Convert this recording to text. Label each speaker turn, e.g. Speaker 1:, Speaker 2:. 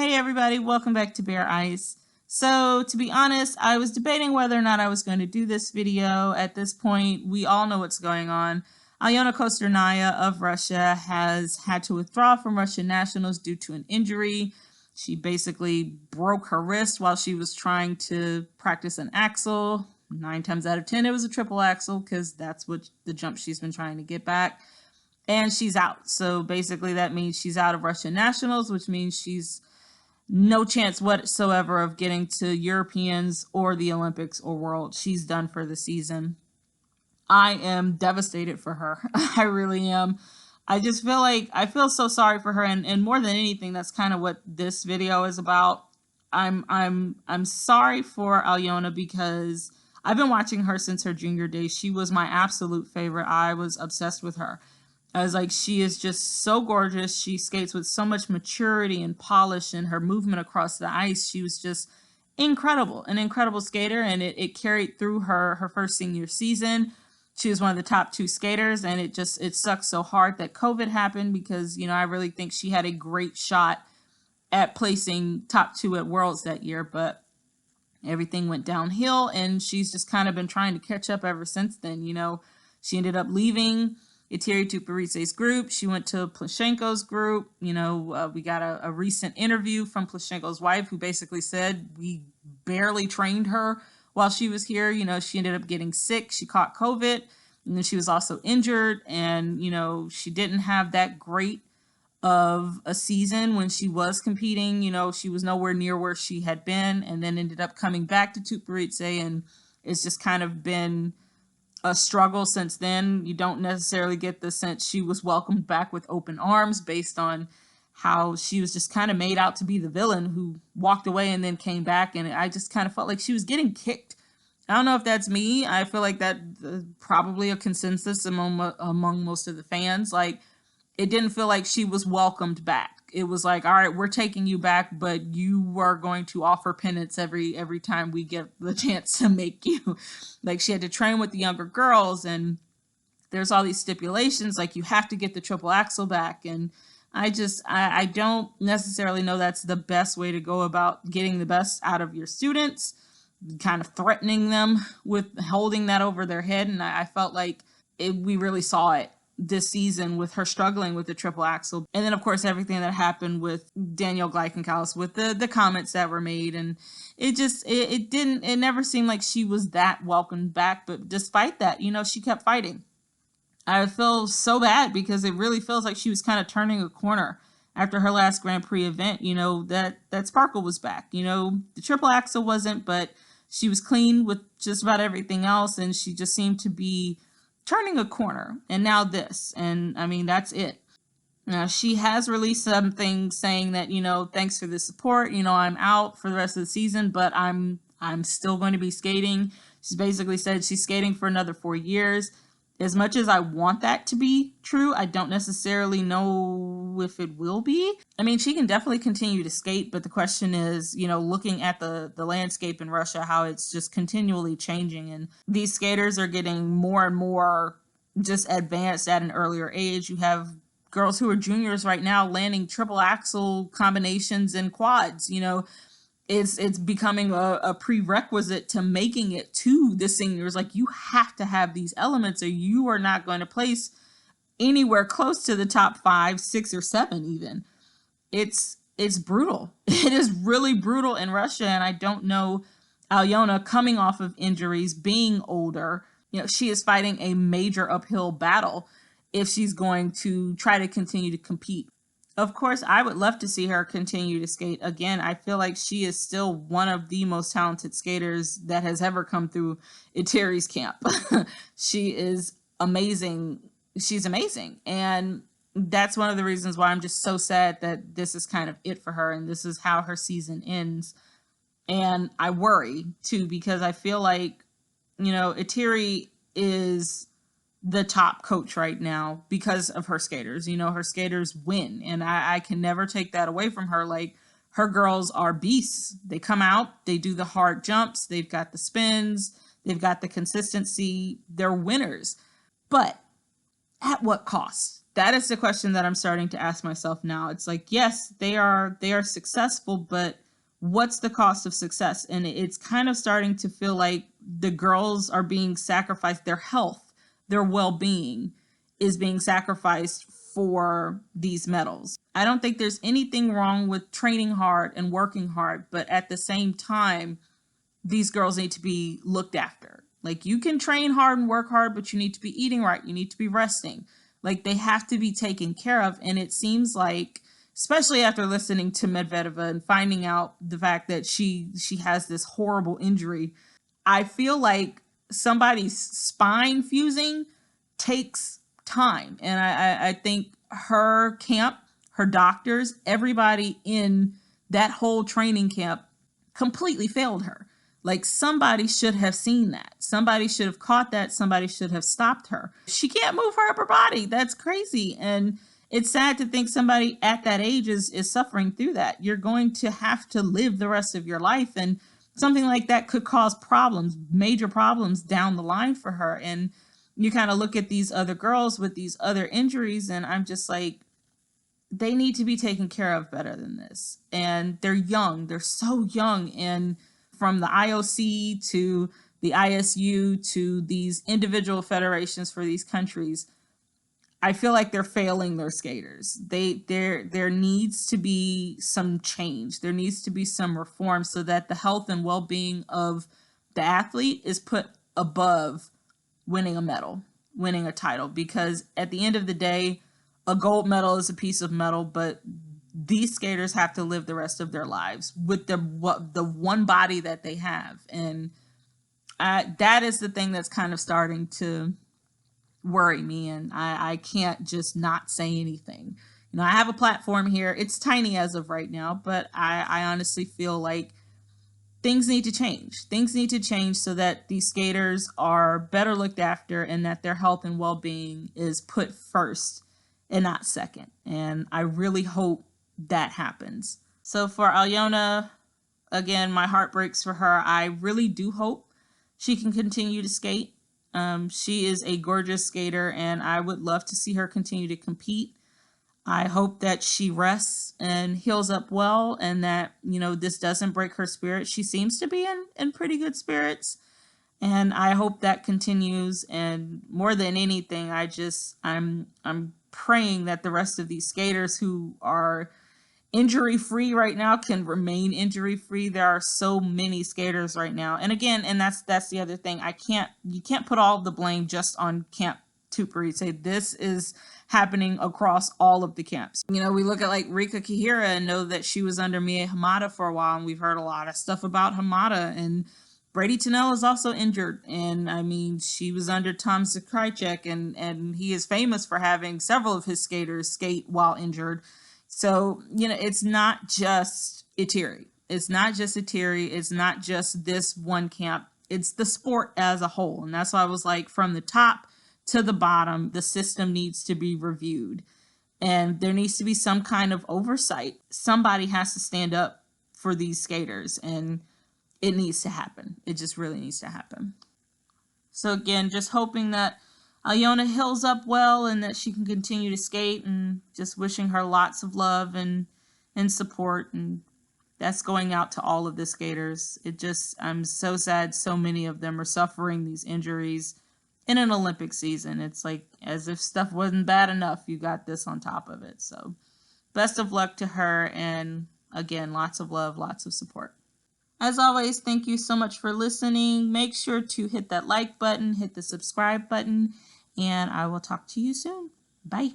Speaker 1: Hey everybody, welcome back to Bare Ice. So to be honest, I was debating whether or not I was going to do this video. At this point, we all know what's going on. Alena Kostornaia of Russia has had to withdraw from Russian nationals due to an injury. She basically broke her wrist while she was trying to practice an axel. 9 times out of 10 it was a triple axel because that's what the jump she's been trying to get back. And she's out. So basically that means she's out of Russian nationals, which means she's no chance whatsoever of getting to Europeans or the Olympics or World. She's done for the season. I am devastated for her. I really am. I just feel like I feel so sorry for her, and more than anything, that's kind of what this video is about. I'm sorry for Alena because I've been watching her since her junior days. She was my absolute favorite. I was obsessed with her. I was like, she is just so gorgeous. She skates with so much maturity and polish, and her movement across the ice, she was just incredible, an incredible skater, and it carried through her first senior season. She was one of the top 2 skaters, and it sucks so hard that COVID happened because, I really think she had a great shot at placing top 2 at Worlds that year, but everything went downhill, and she's just kind of been trying to catch up ever since then. She ended up leaving Eteri Tuperitse's group. She went to Plushenko's group. We got a recent interview from Plushenko's wife who basically said we barely trained her while she was here. She ended up getting sick. She caught COVID, and then she was also injured, and she didn't have that great of a season when she was competing. She was nowhere near where she had been, and then ended up coming back to Tuperitse, and it's just kind of been a struggle since then. You don't necessarily get the sense she was welcomed back with open arms based on how she was just kind of made out to be the villain who walked away and then came back, and I just kind of felt like she was getting kicked. I don't know if that's me. I feel like that probably a consensus among most of the fans. Like, it didn't feel like she was welcomed back. It was like, all right, we're taking you back, but you are going to offer penance every time we get the chance to make you. Like, she had to train with the younger girls, and there's all these stipulations, like you have to get the triple axel back. And I don't necessarily know that's the best way to go about getting the best out of your students, kind of threatening them with holding that over their head. And I felt like we really saw it this season with her struggling with the triple axel. And then of course everything that happened with Danielle Gleichenkaus with the comments that were made, and it never seemed like she was that welcomed back. But despite that, she kept fighting. I feel so bad because it really feels like she was kind of turning a corner after her last Grand Prix event. That sparkle was back. The triple axel wasn't, but she was clean with just about everything else, and she just seemed to be turning a corner. And now this, and I mean, that's it. Now she has released something saying that, thanks for the support, I'm out for the rest of the season, but I'm still going to be skating. She's basically said she's skating for another 4 years. As much as I want that to be true, I don't necessarily know if it will be. I mean, she can definitely continue to skate, but the question is, looking at the landscape in Russia, how it's just continually changing, and these skaters are getting more and more just advanced at an earlier age. You have girls who are juniors right now landing triple axel combinations and quads. It's becoming a prerequisite to making it to the seniors. Like, you have to have these elements or you are not going to place anywhere close to the top 5, 6, or 7 even. It's brutal. It is really brutal in Russia, and I don't know, Alena, coming off of injuries, being older, she is fighting a major uphill battle if she's going to try to continue to compete. Of course, I would love to see her continue to skate. Again, I feel like she is still one of the most talented skaters that has ever come through Eteri's camp. She is amazing. She's amazing. And that's one of the reasons why I'm just so sad that this is kind of it for her, and this is how her season ends. And I worry too, because I feel like, Eteri is the top coach right now because of her skaters. Her skaters win, and I can never take that away from her. Like, her girls are beasts. They come out, they do the hard jumps, they've got the spins, they've got the consistency, they're winners. But at what cost? that is the question that I'm starting to ask myself now. It's like, yes, they are successful, but what's the cost of success? And it's kind of starting to feel like the girls are being sacrificed. Their health, their well-being is being sacrificed for these medals. I don't think there's anything wrong with training hard and working hard, but at the same time, these girls need to be looked after. Like, you can train hard and work hard, but you need to be eating right. You need to be resting. Like, they have to be taken care of. And it seems like, especially after listening to Medvedeva and finding out the fact that she has this horrible injury, I feel like somebody's spine fusing takes time. And I think her camp, her doctors, everybody in that whole training camp completely failed her. Like, somebody should have seen that. Somebody should have caught that. Somebody should have stopped her. She can't move her upper body. That's crazy. And it's sad to think somebody at that age is suffering through that. You're going to have to live the rest of your life. And something like that could cause problems, major problems down the line for her. And you kind of look at these other girls with these other injuries, and I'm just like, they need to be taken care of better than this. And they're young. They're so young. And from the IOC to the ISU to these individual federations for these countries, I feel like they're failing their skaters. There needs to be some change. There needs to be some reform so that the health and well-being of the athlete is put above winning a medal, winning a title. Because at the end of the day, a gold medal is a piece of metal, but these skaters have to live the rest of their lives with the one body that they have. And that is the thing that's kind of starting to worry me. And I can't just not say anything. You know, I have a platform here. It's tiny as of right now, but I honestly feel like things need to change. Things need to change so that these skaters are better looked after and that their health and well-being is put first and not second. And I really hope that happens. So for Alena, again, my heart breaks for her. I really do hope she can continue to skate. She is a gorgeous skater, and I would love to see her continue to compete. I hope that she rests and heals up well, and that, you know, this doesn't break her spirit. She seems to be in pretty good spirits, and I hope that continues. And more than anything, I'm praying that the rest of these skaters who are injury-free right now can remain injury-free. There are so many skaters right now. And again, and that's the other thing. You can't put all of the blame just on Camp Tupuri. Say this is happening across all of the camps. You know, we look at like Rika Kihira and know that she was under Mie Hamada for a while, and we've heard a lot of stuff about Hamada. And Brady Tennell is also injured. And I mean, she was under Tom Zakrajcek, and he is famous for having several of his skaters skate while injured. So, you know, it's not just Itiri. It's not just Itiri. It's not just this one camp. It's the sport as a whole. And that's why I was like, from the top to the bottom, the system needs to be reviewed. And there needs to be some kind of oversight. Somebody has to stand up for these skaters. And it needs to happen. It just really needs to happen. So again, just hoping that Alena heals up well and that she can continue to skate, and just wishing her lots of love and support. And that's going out to all of the skaters. I'm so sad so many of them are suffering these injuries in an Olympic season. It's like as if stuff wasn't bad enough, you got this on top of it. So best of luck to her, and again, lots of love, lots of support. As always, thank you so much for listening. Make sure to hit that like button, hit the subscribe button, and I will talk to you soon. Bye.